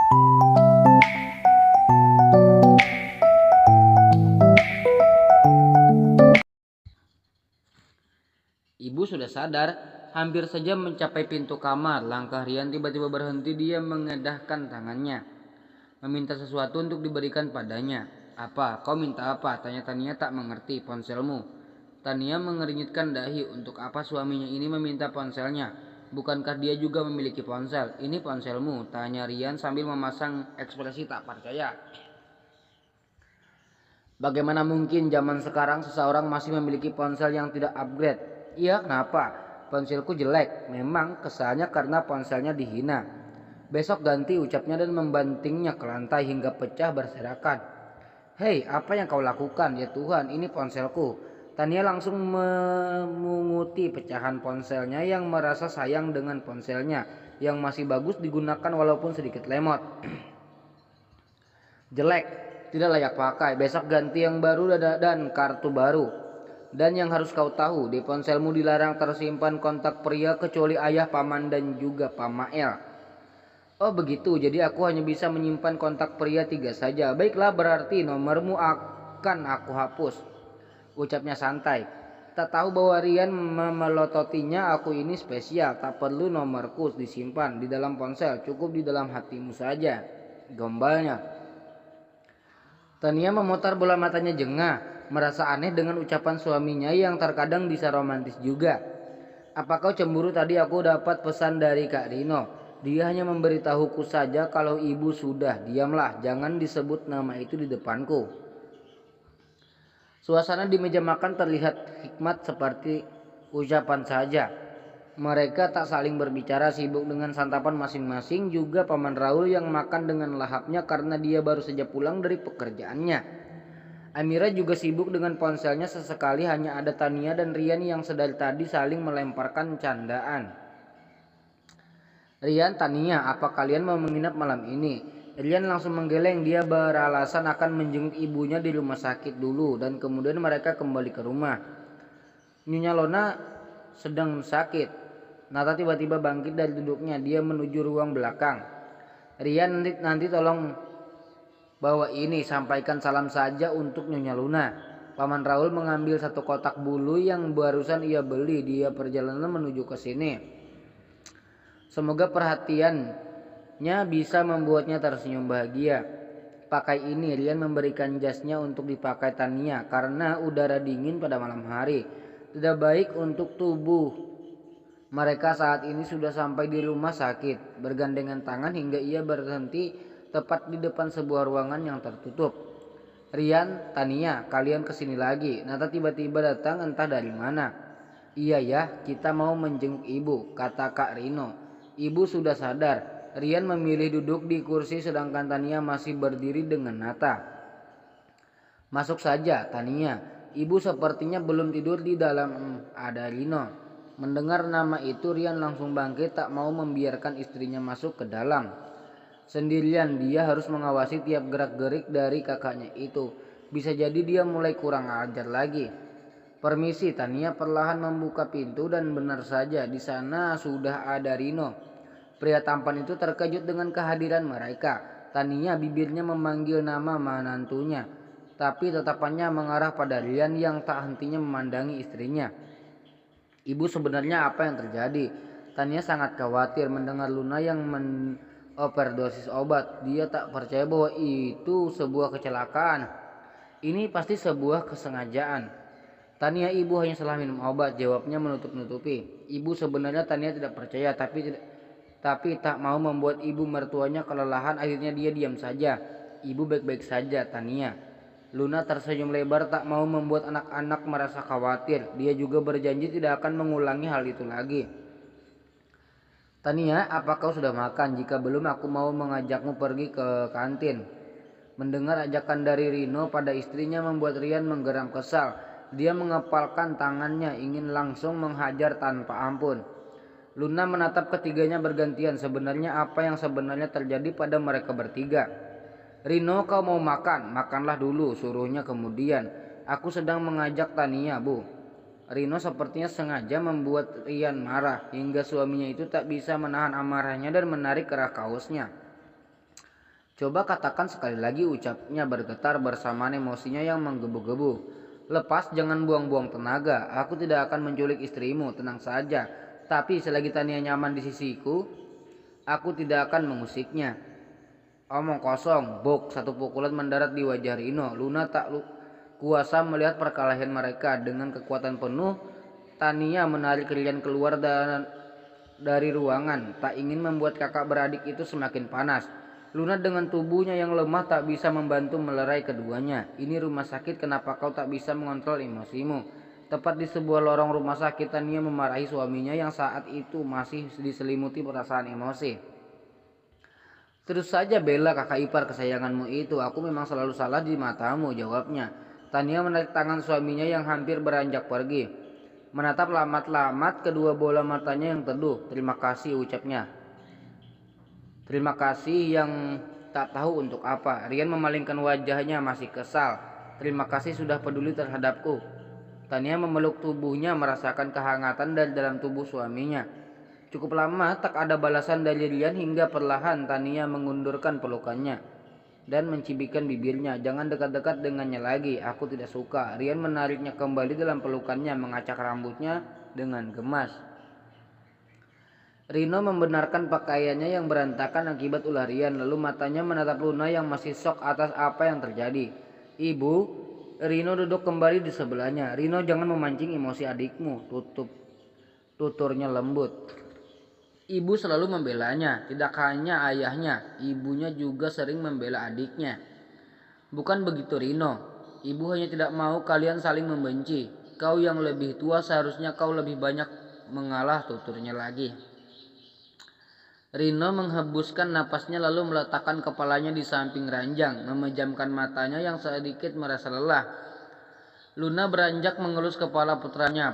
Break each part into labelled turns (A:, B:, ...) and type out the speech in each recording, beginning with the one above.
A: Ibu sudah sadar, hampir saja mencapai pintu kamar. Langkah Rian tiba-tiba berhenti. Dia mengedahkan tangannya, meminta sesuatu untuk diberikan padanya. "Apa? Kau minta apa?" tanya Tania tak mengerti. "Ponselmu." Tania mengernyitkan dahi. Untuk apa suaminya ini meminta ponselnya? Bukankah dia juga memiliki ponsel? "Ini ponselmu?" tanya Rian sambil memasang ekspresi tak percaya. Bagaimana mungkin zaman sekarang seseorang masih memiliki ponsel yang tidak upgrade? "Iya, kenapa?" "Ponselku jelek." "Memang kesalnya karena ponselnya dihina." "Besok ganti," ucapnya dan membantingnya ke lantai hingga pecah berserakan. "Hei, apa yang kau lakukan?" "Ya Tuhan, ini ponselku." Tania langsung memunguti pecahan ponselnya yang merasa sayang dengan ponselnya yang masih bagus digunakan walaupun sedikit lemot. "Jelek, tidak layak pakai. Besok ganti yang baru dan kartu baru. Dan yang harus kau tahu, di ponselmu dilarang tersimpan kontak pria kecuali ayah, paman, dan juga Pamael." "Oh begitu, jadi aku hanya bisa menyimpan kontak pria 3 saja. Baiklah, berarti nomormu akan aku hapus," ucapnya santai. Tak tahu bahwa Rian memelototinya. "Aku ini spesial, tak perlu nomorku disimpan di dalam ponsel, cukup di dalam hatimu saja," gombalnya. Tania memutar bola matanya jengah, merasa aneh dengan ucapan suaminya yang terkadang bisa romantis juga. "Apa kau cemburu? Tadi aku dapat pesan dari Kak Rino. Dia hanya memberitahuku saja kalau ibu sudah." "Diamlah, jangan disebut nama itu di depanku." Suasana di meja makan terlihat hikmat seperti ucapan saja. Mereka tak saling berbicara, sibuk dengan santapan masing-masing. Juga Paman Raul yang makan dengan lahapnya karena dia baru saja pulang dari pekerjaannya. Amira juga sibuk dengan ponselnya. Sesekali hanya ada Tania dan Rian yang sedari tadi saling melemparkan candaan. "Rian, Tania, apa kalian mau menginap malam ini?" Rian langsung menggeleng. Dia beralasan akan menjenguk ibunya di rumah sakit dulu dan kemudian mereka kembali ke rumah. Nyonya Lona sedang sakit. Nata tiba-tiba bangkit dari duduknya. Dia menuju ruang belakang. "Rian, nanti tolong bawa ini. Sampaikan salam saja untuk Nyonya Luna." Paman Raul mengambil satu kotak bulu yang barusan ia beli. Dia perjalanan menuju ke sini. Semoga perhatiannya bisa membuatnya tersenyum bahagia. "Pakai ini." Rian memberikan jasnya untuk dipakai Tania karena udara dingin pada malam hari tidak baik untuk tubuh. Mereka saat ini sudah sampai di rumah sakit, bergandengan tangan hingga ia berhenti tepat di depan sebuah ruangan yang tertutup. "Rian, Tania, kalian kesini lagi." Nata tiba-tiba datang entah dari mana. "Iya ya, kita mau menjenguk ibu," kata Kak Rino. "Ibu sudah sadar." Rian memilih duduk di kursi sedangkan Tania masih berdiri dengan Nata. "Masuk saja, Tania. Ibu sepertinya belum tidur di dalam." "Ada Rino." Mendengar nama itu Rian langsung bangkit, tak mau membiarkan istrinya masuk ke dalam. Sendirian dia harus mengawasi tiap gerak-gerik dari kakaknya itu. Bisa jadi dia mulai kurang ajar lagi. "Permisi." Tania perlahan membuka pintu dan benar saja di sana sudah ada Rino. Pria tampan itu terkejut dengan kehadiran mereka. Tania bibirnya memanggil nama menantunya, tapi tatapannya mengarah pada Rian yang tak hentinya memandangi istrinya. "Ibu, sebenarnya apa yang terjadi?" Tania sangat khawatir mendengar Luna yang overdosis obat. Dia tak percaya bahwa itu sebuah kecelakaan. Ini pasti sebuah kesengajaan. "Tania, ibu hanya salah minum obat," jawabnya menutup-nutupi. Ibu sebenarnya Tania tidak percaya, tapi tak mau membuat ibu mertuanya kelelahan. Akhirnya dia diam saja. "Ibu baik-baik saja, Tania." Luna tersenyum lebar, tak mau membuat anak-anak merasa khawatir. Dia juga berjanji tidak akan mengulangi hal itu lagi. "Tania, apa kau sudah makan? Jika belum, aku mau mengajakmu pergi ke kantin." Mendengar ajakan dari Rino pada istrinya membuat Rian menggeram kesal. Dia mengepalkan tangannya, ingin langsung menghajar tanpa ampun. Luna menatap ketiganya bergantian. Sebenarnya apa yang sebenarnya terjadi pada mereka bertiga? "Rino, kau mau makan? Makanlah dulu," suruhnya kemudian. "Aku sedang mengajak Tania, Bu." Rino sepertinya sengaja membuat Rian marah hingga suaminya itu tak bisa menahan amarahnya dan menarik kerah kaosnya. Coba katakan sekali lagi, ucapnya bergetar bersamaan emosinya yang menggebu-gebu. Lepas, jangan buang-buang tenaga. Aku tidak akan menculik istrimu, tenang saja. Tapi selagi Tania nyaman di sisiku, aku tidak akan mengusiknya. Omong kosong, bok, satu pukulan mendarat di wajah Rino. Luna tak kuasa melihat perkelahian mereka. Dengan kekuatan penuh, Tania menarik Rian keluar dari ruangan. Tak ingin membuat kakak beradik itu semakin panas. Luna dengan tubuhnya yang lemah tak bisa membantu melerai keduanya. Ini rumah sakit, kenapa kau tak bisa mengontrol emosimu? Tepat di sebuah lorong rumah sakit, Tania memarahi suaminya yang saat itu masih diselimuti perasaan emosi. Terus saja bela kakak ipar kesayanganmu itu. Aku memang selalu salah di matamu, jawabnya. Tania menarik tangan suaminya yang hampir beranjak pergi. Menatap lamat-lamat kedua bola matanya yang teduh. Terima kasih, ucapnya. Terima kasih yang tak tahu untuk apa. Rian memalingkan wajahnya masih kesal. Terima kasih sudah peduli terhadapku. Tania memeluk tubuhnya merasakan kehangatan dari dalam tubuh suaminya. Cukup lama tak ada balasan dari Rian hingga perlahan Tania mengundurkan pelukannya dan mencibikkan bibirnya. Jangan dekat-dekat dengannya lagi, aku tidak suka. Rian menariknya kembali dalam pelukannya, mengacak rambutnya dengan gemas. Rino membenarkan pakaiannya yang berantakan akibat ulah Rian, lalu matanya menatap Luna yang masih shock atas apa yang terjadi. Ibu, Rino duduk kembali di sebelahnya. Rino, jangan memancing emosi adikmu, tuturnya lembut. Ibu selalu membelanya, tidak hanya ayahnya, ibunya juga sering membela adiknya. Bukan begitu Rino, ibu hanya tidak mau kalian saling membenci. Kau yang lebih tua seharusnya kau lebih banyak mengalah, tuturnya lagi. Rino menghembuskan napasnya lalu meletakkan kepalanya di samping ranjang, memejamkan matanya yang sedikit merasa lelah. Luna beranjak mengelus kepala putranya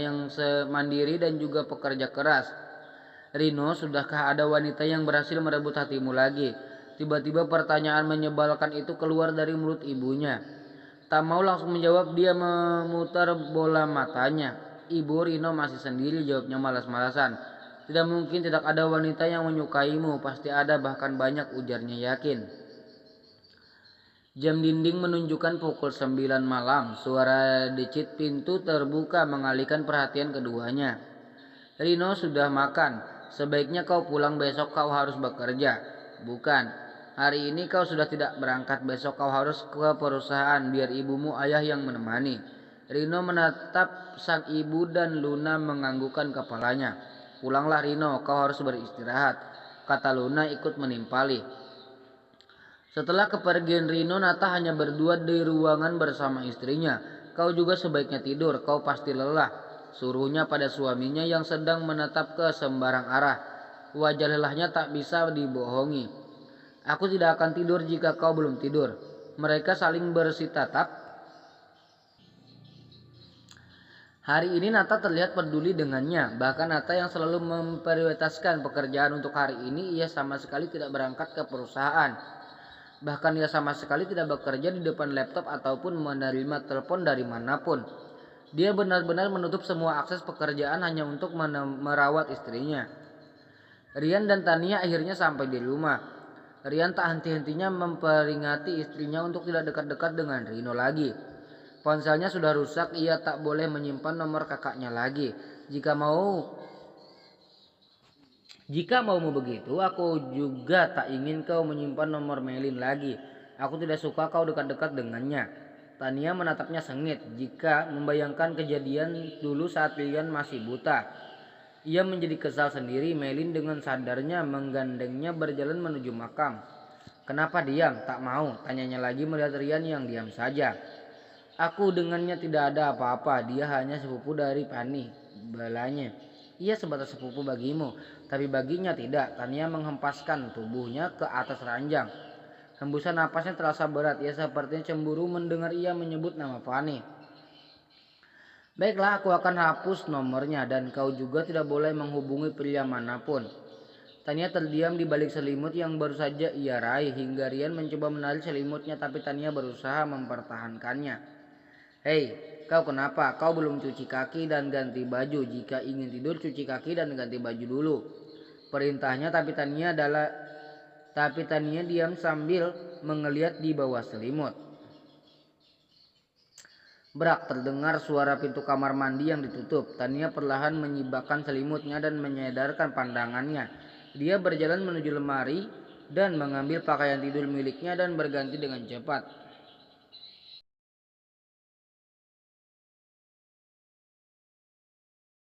A: yang semandiri dan juga pekerja keras. Rino, sudahkah ada wanita yang berhasil merebut hatimu lagi? Tiba-tiba pertanyaan menyebalkan itu keluar dari mulut ibunya. Tak mau langsung menjawab, dia memutar bola matanya. Ibu, Rino masih sendiri, jawabnya malas-malasan. Tidak mungkin tidak ada wanita yang menyukaimu, pasti ada, bahkan banyak, ujarnya yakin. Jam dinding menunjukkan pukul 9 malam. Suara decit pintu terbuka mengalihkan perhatian keduanya. Rino, sudah makan. Sebaiknya kau pulang, besok kau harus bekerja. Bukan, hari ini kau sudah tidak berangkat, besok kau harus ke perusahaan, biar ibumu ayah yang menemani. Rino menatap sang ibu dan Luna menganggukkan kepalanya. Pulanglah Rino, kau harus beristirahat, kata Luna ikut menimpali. Setelah kepergian Rino, Nata hanya berdua di ruangan bersama istrinya. Kau juga sebaiknya tidur, kau pasti lelah, suruhnya pada suaminya yang sedang menatap ke sembarang arah. Wajah lelahnya tak bisa dibohongi. Aku tidak akan tidur jika kau belum tidur. Mereka saling bersitatap. Hari ini Nata terlihat peduli dengannya. Bahkan Nata yang selalu memprioritaskan pekerjaan untuk hari ini, ia sama sekali tidak berangkat ke perusahaan. Bahkan ia sama sekali tidak bekerja di depan laptop ataupun menerima telepon dari manapun. Dia benar-benar menutup semua akses pekerjaan hanya untuk merawat istrinya. Rian dan Tania akhirnya sampai di rumah. Rian tak henti-hentinya memperingati istrinya untuk tidak dekat-dekat dengan Rino lagi. Ponselnya sudah rusak, ia tak boleh menyimpan nomor kakaknya lagi. Jika maumu begitu, aku juga tak ingin kau menyimpan nomor Melin lagi. Aku tidak suka kau dekat-dekat dengannya. Tania menatapnya sengit jika membayangkan kejadian dulu saat Lilian masih buta. Ia menjadi kesal sendiri. Melin dengan sadarnya menggandengnya berjalan menuju makam. Kenapa diam? Tak mau, tanyanya lagi melihat Rian yang diam saja. Aku dengannya tidak ada apa-apa, dia hanya sepupu dari Pani, belanya. Ia sebatas sepupu bagimu, tapi baginya tidak. Tania menghempaskan tubuhnya ke atas ranjang. Hembusan napasnya terasa berat, ia sepertinya cemburu mendengar ia menyebut nama Pani. Baiklah, aku akan hapus nomornya dan kau juga tidak boleh menghubungi pria manapun. Tania terdiam di balik selimut yang baru saja ia raih hingga Rian mencoba menarik selimutnya, tapi Tania berusaha mempertahankannya. Hei, kau kenapa? Kau belum cuci kaki dan ganti baju. Jika ingin tidur, cuci kaki dan ganti baju dulu, perintahnya. Tapi Tania tapi Tania diam sambil mengeliat di bawah selimut. Brak, terdengar suara pintu kamar mandi yang ditutup. Tania perlahan menyibakkan selimutnya dan menyadarkan pandangannya. Dia berjalan menuju lemari dan mengambil pakaian tidur miliknya dan berganti dengan cepat.